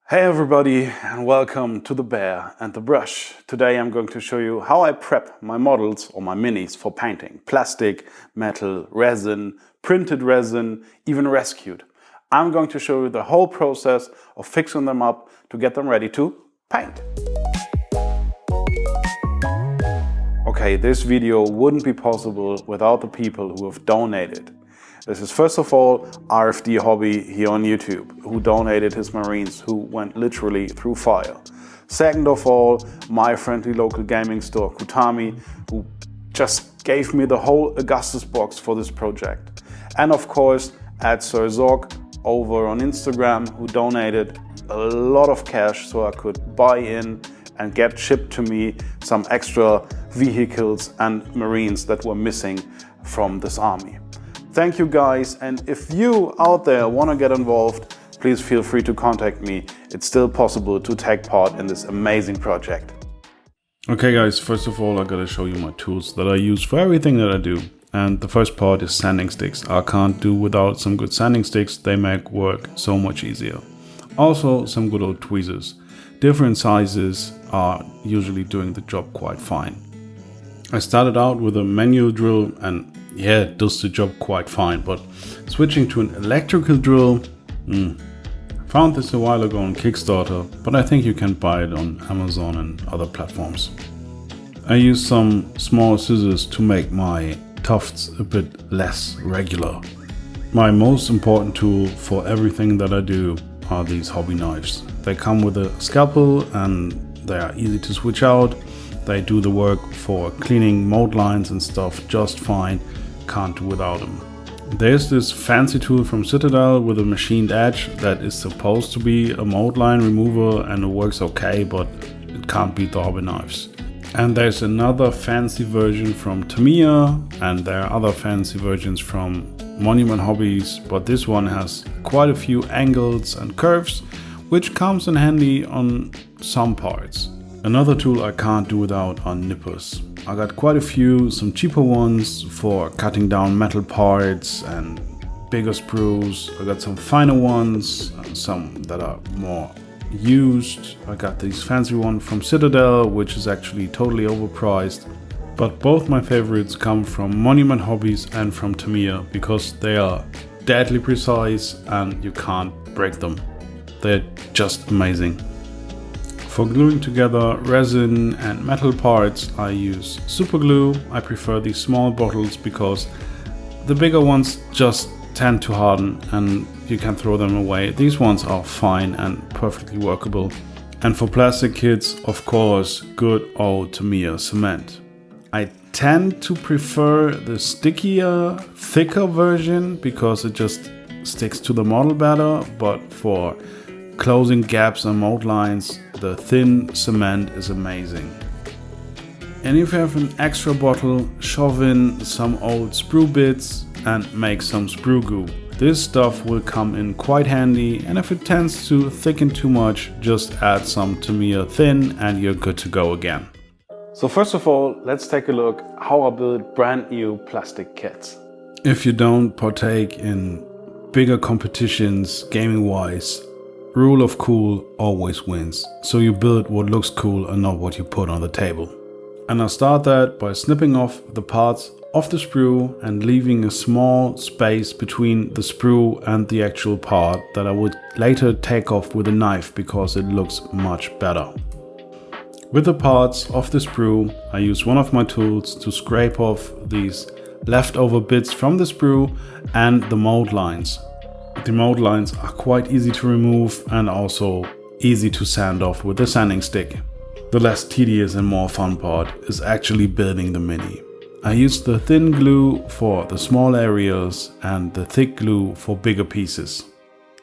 Hey everybody, and welcome to The Bear and the Brush. Today I'm going to show you how I prep my models or my minis for painting. Plastic, metal, resin, printed resin, even rescued. I'm going to show you the whole process of fixing them up to get them ready to paint. Okay, this video wouldn't be possible without the people who have donated. This is first of all RFD Hobby here on YouTube, who donated his Marines who went literally through fire. Second of all, my friendly local gaming store Kutami, who just gave me the whole Augustus box for this project. And of course, at Sir Zorg over on Instagram, who donated a lot of cash so I could buy in and get shipped to me some extra vehicles and Marines that were missing from this army. Thank you guys, and if you out there want to get involved, please feel free to contact me. It's still possible to take part in this amazing project. Okay guys, first of all I gotta show you my tools that I use for everything that I do. And the first part is sanding sticks. I can't do without some good sanding sticks, they make work so much easier. Also some good old tweezers. Different sizes are usually doing the job quite fine. I started out with a manual drill and yeah, it does the job quite fine, but switching to an electrical drill, found this a while ago on Kickstarter, but I think you can buy it on Amazon and other platforms. I use some small scissors to make my tufts a bit less regular. My most important tool for everything that I do are these hobby knives. They come with a scalpel and they are easy to switch out. They do the work for cleaning mold lines and stuff just fine. Can't do without them. There's this fancy tool from Citadel with a machined edge that is supposed to be a mold line remover and it works okay, but it can't beat the hobby knives. And there's another fancy version from Tamiya, and there are other fancy versions from Monument Hobbies, but this one has quite a few angles and curves, which comes in handy on some parts. Another tool I can't do without are nippers. I got quite a few, some cheaper ones for cutting down metal parts and bigger sprues. I got some finer ones, some that are more used. I got this fancy one from Citadel, which is actually totally overpriced. But both my favorites come from Monument Hobbies and from Tamiya because they are deadly precise and you can't break them. They're just amazing. For gluing together resin and metal parts, I use super glue. I prefer these small bottles because the bigger ones just tend to harden and you can throw them away. These ones are fine and perfectly workable. And for plastic kits, of course, good old Tamiya cement. I tend to prefer the stickier, thicker version because it just sticks to the model better, but for closing gaps and mold lines, the thin cement is amazing. And if you have an extra bottle, shove in some old sprue bits and make some sprue goo. This stuff will come in quite handy, and if it tends to thicken too much, just add some Tamiya thin and you're good to go again. So first of all, let's take a look how I build brand new plastic kits. If you don't partake in bigger competitions gaming wise, rule of cool always wins, so you build what looks cool and not what you put on the table. And I start that by snipping off the parts of the sprue and leaving a small space between the sprue and the actual part that I would later take off with a knife because it looks much better. With the parts of the sprue, I use one of my tools to scrape off these leftover bits from the sprue and the mold lines. The mold lines are quite easy to remove and also easy to sand off with a sanding stick. The less tedious and more fun part is actually building the mini. I use the thin glue for the small areas and the thick glue for bigger pieces.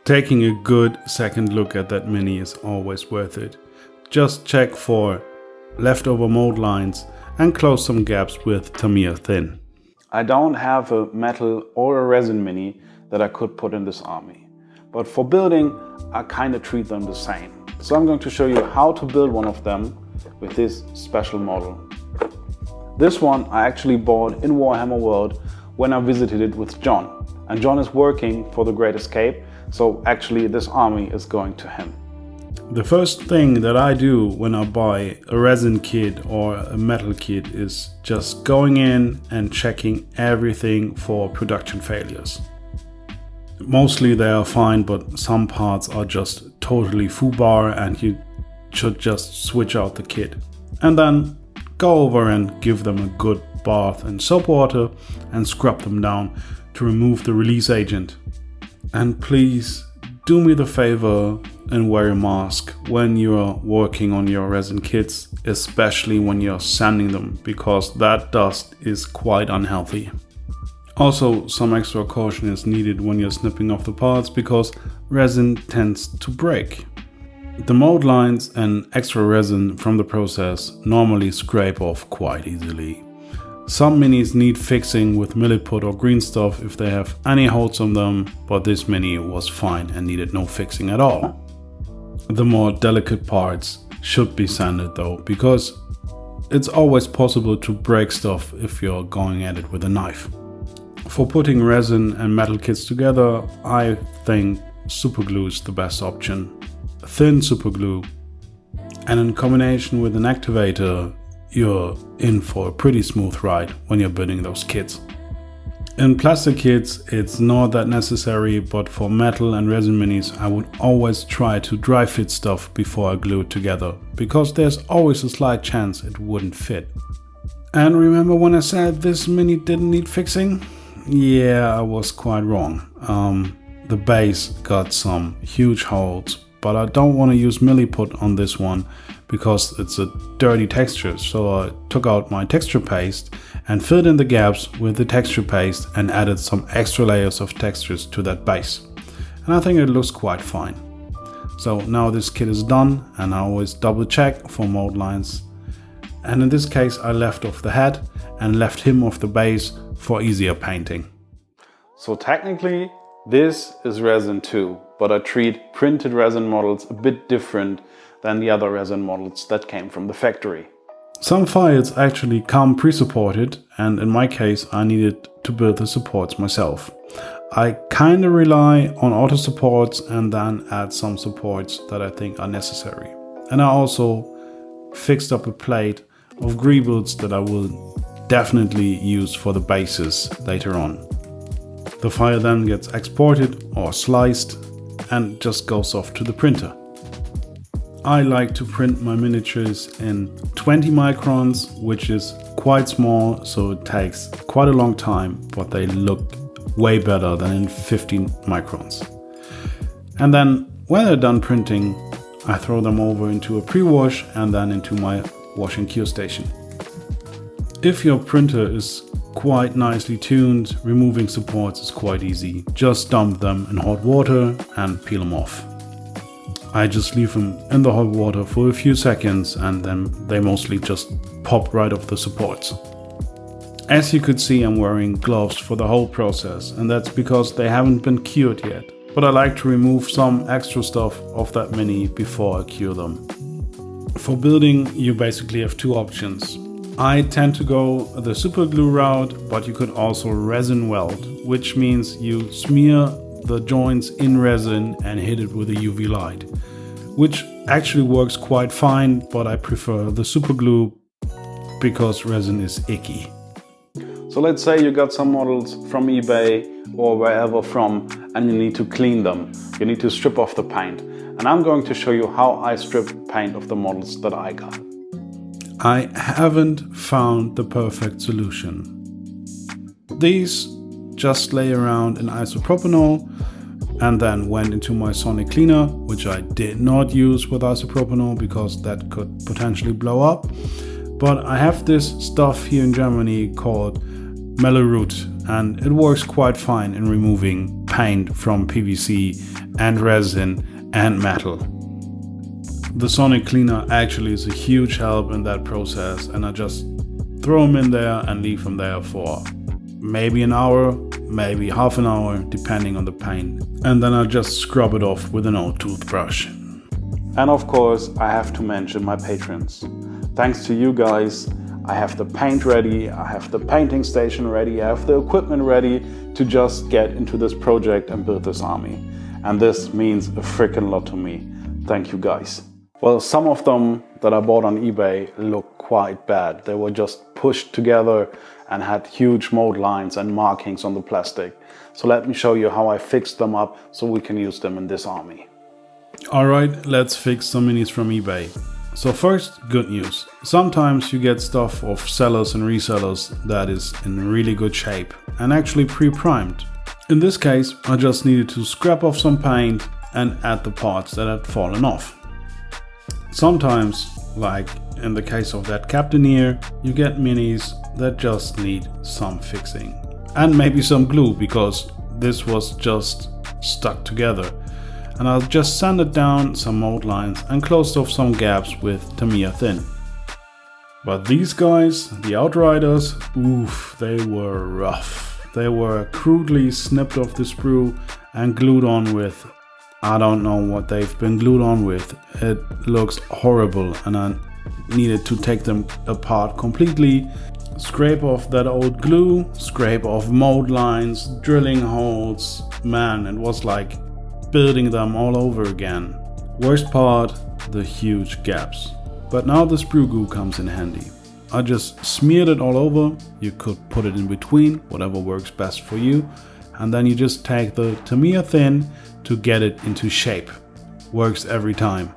Taking a good second look at that mini is always worth it. Just check for leftover mold lines and close some gaps with Tamiya thin. I don't have a metal or a resin mini that I could put in this army, but for building I kind of treat them the same. So I'm going to show you how to build one of them with this special model. This one I actually bought in Warhammer World when I visited it with John, and John is working for the Great Escape, so actually this army is going to him. The first thing that I do when I buy a resin kit or a metal kit is just going in and checking everything for production failures. Mostly they are fine, but some parts are just totally foobar and you should just switch out the kit. And then go over and give them a good bath in soap water and scrub them down to remove the release agent. And please do me the favor and wear a mask when you're working on your resin kits, especially when you're sanding them, because that dust is quite unhealthy. Also, some extra caution is needed when you're snipping off the parts because resin tends to break. The mold lines and extra resin from the process normally scrape off quite easily. Some minis need fixing with Milliput or green stuff if they have any holes on them, but this mini was fine and needed no fixing at all. The more delicate parts should be sanded though, because it's always possible to break stuff if you're going at it with a knife. For putting resin and metal kits together, I think superglue is the best option. Thin superglue, and in combination with an activator, you're in for a pretty smooth ride when you're building those kits. In plastic kits, it's not that necessary, but for metal and resin minis, I would always try to dry fit stuff before I glue it together, because there's always a slight chance it wouldn't fit. And remember when I said this mini didn't need fixing? Yeah, I was quite wrong. The base got some huge holes, but I don't want to use Milliput on this one because it's a dirty texture, so I took out my texture paste and filled in the gaps with the texture paste and added some extra layers of textures to that base. And I think it looks quite fine. So now this kit is done, and I always double check for mold lines. And in this case I left off the head and left him off the base for easier painting. So technically this is resin too, but I treat printed resin models a bit different than the other resin models that came from the factory. Some files actually come pre-supported, and in my case I needed to build the supports myself. I kinda rely on auto supports and then add some supports that I think are necessary. And I also fixed up a plate of greebles that I will definitely use for the bases later on. The file then gets exported or sliced and just goes off to the printer. I like to print my miniatures in 20 microns, which is quite small, so it takes quite a long time, but they look way better than in 15 microns. And then when they're done printing, I throw them over into a pre-wash and then into my wash and cure station. If your printer is quite nicely tuned, removing supports is quite easy. Just dump them in hot water and peel them off. I just leave them in the hot water for a few seconds and then they mostly just pop right off the supports. As you could see, I'm wearing gloves for the whole process, and that's because they haven't been cured yet. But I like to remove some extra stuff off that mini before I cure them. For building, you basically have two options. I tend to go the super glue route, but you could also resin weld, which means you smear the joints in resin and hit it with a UV light, which actually works quite fine, but I prefer the super glue because resin is icky. So let's say you got some models from eBay or wherever from, and you need to clean them. You need to strip off the paint. And I'm going to show you how I strip paint of the models that I got. I haven't found the perfect solution. These just lay around in isopropanol and then went into my sonic cleaner, which I did not use with isopropanol because that could potentially blow up. But I have this stuff here in Germany called Meloroot, and it works quite fine in removing paint from PVC and resin and metal. The sonic cleaner actually is a huge help in that process, and I just throw them in there and leave them there for maybe an hour, maybe half an hour, depending on the paint. And then I just scrub it off with an old toothbrush. And of course, I have to mention my patrons. Thanks to you guys, I have the paint ready, I have the painting station ready, I have the equipment ready to just get into this project and build this army. And this means a freaking lot to me. Thank you guys. Well, some of them that I bought on eBay look quite bad. They were just pushed together and had huge mold lines and markings on the plastic. So let me show you how I fixed them up so we can use them in this army. Alright, let's fix some minis from eBay. So first, good news. Sometimes you get stuff of sellers and resellers that is in really good shape and actually pre-primed. In this case, I just needed to scrap off some paint and add the parts that had fallen off. Sometimes, like in the case of that captain here, you get minis that just need some fixing. And maybe some glue, because this was just stuck together. And I'll just sanded down some mold lines and closed off some gaps with Tamiya Thin. But these guys, the Outriders, oof, they were rough. They were crudely snipped off the sprue and glued on with, I don't know what they've been glued on with. It looks horrible and I needed to take them apart completely. Scrape off that old glue, scrape off mold lines, drilling holes. Man, it was like building them all over again. Worst part, the huge gaps. But now the sprue glue comes in handy. I just smeared it all over. You could put it in between, whatever works best for you. And then you just take the Tamiya Thin to get it into shape. Works every time.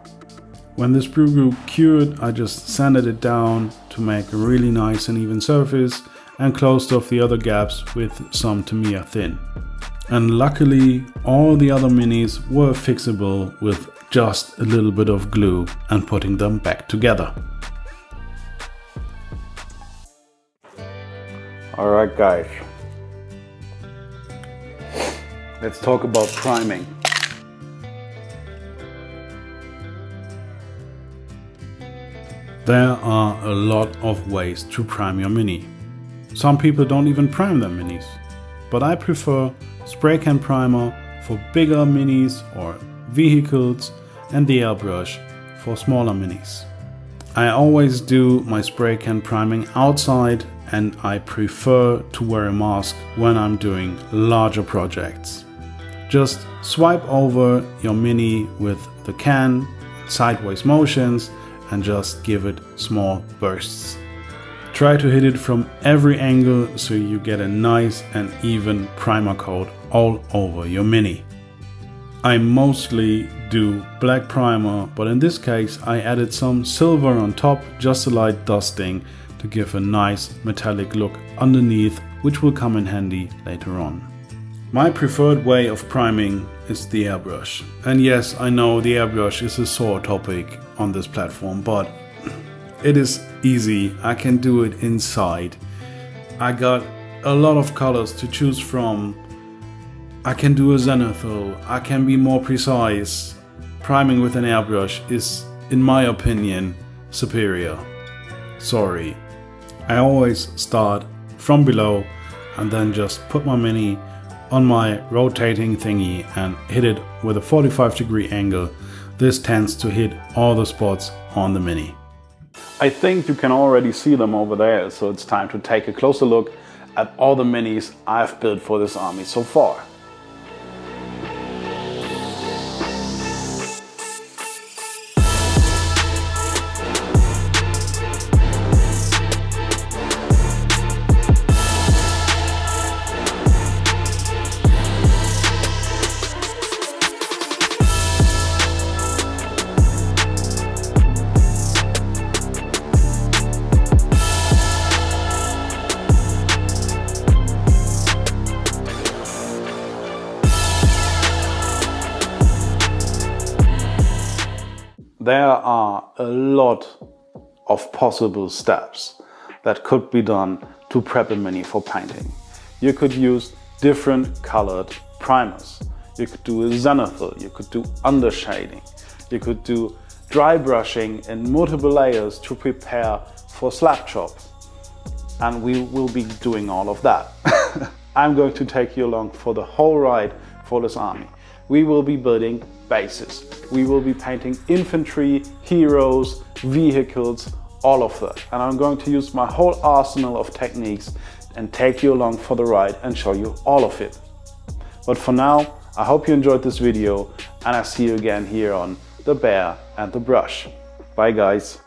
When the sprue glue cured, I just sanded it down to make a really nice and even surface and closed off the other gaps with some Tamiya Thin. And luckily, all the other minis were fixable with just a little bit of glue and putting them back together. Alright guys, let's talk about priming. There are a lot of ways to prime your mini. Some people don't even prime their minis, but I prefer spray can primer for bigger minis or vehicles and the airbrush for smaller minis. I always do my spray can priming outside and I prefer to wear a mask when I'm doing larger projects. Just swipe over your mini with the can, sideways motions, and just give it small bursts. Try to hit it from every angle so you get a nice and even primer coat all over your mini. I mostly do black primer, but in this case I added some silver on top, just a light dusting to give a nice metallic look underneath, which will come in handy later on. My preferred way of priming is the airbrush. And yes, I know the airbrush is a sore topic on this platform, but it is easy. I can do it inside. I got a lot of colors to choose from. I can do a zenithal. I can be more precise. Priming with an airbrush is, in my opinion, superior. Sorry. I always start from below and then just put my mini on my rotating thingy and hit it with a 45-degree angle. This tends to hit all the spots on the mini. I think you can already see them over there, so it's time to take a closer look at all the minis I've built for this army so far. There are a lot of possible steps that could be done to prep a mini for painting. You could use different colored primers. You could do a zenithal, you could do undershading, you could do dry brushing in multiple layers to prepare for slap chop. And we will be doing all of that. I'm going to take you along for the whole ride for this army. We will be building bases. We will be painting infantry, heroes, vehicles, all of that. And I'm going to use my whole arsenal of techniques and take you along for the ride and show you all of it. But for now, I hope you enjoyed this video and I see you again here on the bear and the brush. Bye guys.